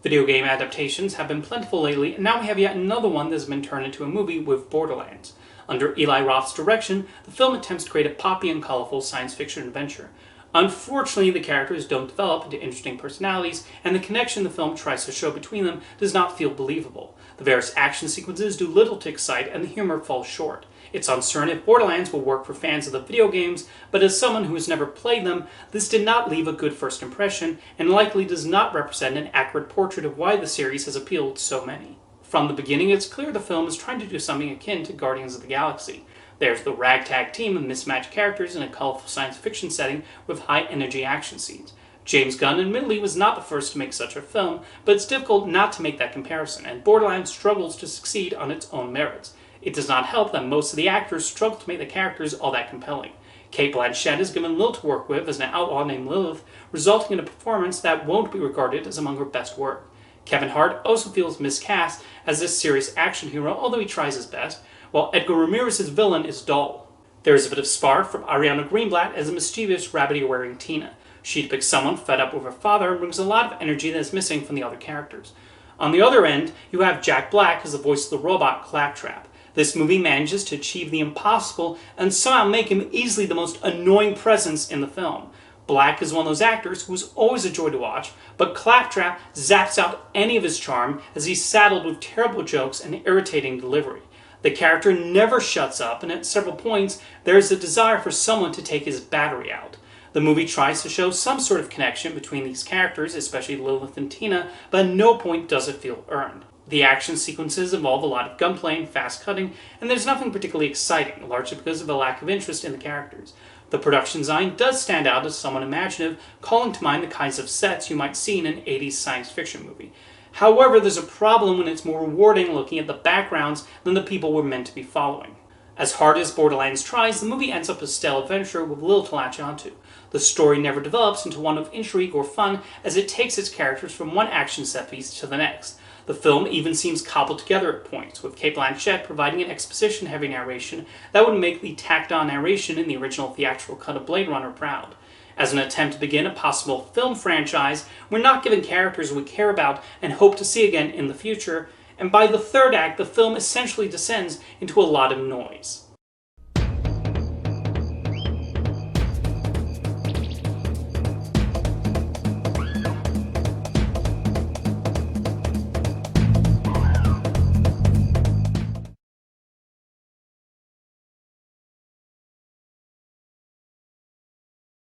Video game adaptations have been plentiful lately, and now we have yet another one that has been turned into a movie with Borderlands. Under Eli Roth's direction, the film attempts to create a poppy and colorful science fiction adventure. Unfortunately, the characters don't develop into interesting personalities, and the connection the film tries to show between them does not feel believable. The various action sequences do little to excite, and the humor falls short. It's uncertain if Borderlands will work for fans of the video games, but as someone who has never played them, this did not leave a good first impression, and likely does not represent an accurate portrait of why the series has appealed to so many. From the beginning, it's clear the film is trying to do something akin to Guardians of the Galaxy. There's the ragtag team of mismatched characters in a colorful science fiction setting with high-energy action scenes. James Gunn admittedly was not the first to make such a film, but it's difficult not to make that comparison, and Borderlands struggles to succeed on its own merits. It does not help that most of the actors struggle to make the characters all that compelling. Cate Blanchett is given little to work with as an outlaw named Lilith, resulting in a performance that won't be regarded as among her best work. Kevin Hart also feels miscast as this serious action hero, although he tries his best, while Edgar Ramirez's villain is dull. There is a bit of spark from Ariana Greenblatt as a mischievous, rabbit-ear-wearing Tina. She depicts someone fed up with her father and brings a lot of energy that is missing from the other characters. On the other end, you have Jack Black as the voice of the robot Claptrap. This movie manages to achieve the impossible and somehow make him easily the most annoying presence in the film. Black is one of those actors who is always a joy to watch, but Claptrap zaps out any of his charm as he's saddled with terrible jokes and irritating delivery. The character never shuts up, and at several points there is a desire for someone to take his battery out. The movie tries to show some sort of connection between these characters, especially Lilith and Tina, but at no point does it feel earned. The action sequences involve a lot of gunplay and fast cutting, and there's nothing particularly exciting, largely because of a lack of interest in the characters. The production design does stand out as somewhat imaginative, calling to mind the kinds of sets you might see in an 80s science fiction movie. However, there's a problem when it's more rewarding looking at the backgrounds than the people we're meant to be following. As hard as Borderlands tries, the movie ends up a stale adventure with little to latch onto. The story never develops into one of intrigue or fun as it takes its characters from one action set piece to the next. The film even seems cobbled together at points, with Cate Blanchett providing an exposition-heavy narration that would make the tacked-on narration in the original theatrical cut of Blade Runner proud. As an attempt to begin a possible film franchise, we're not given characters we care about and hope to see again in the future, and by the third act, the film essentially descends into a lot of noise.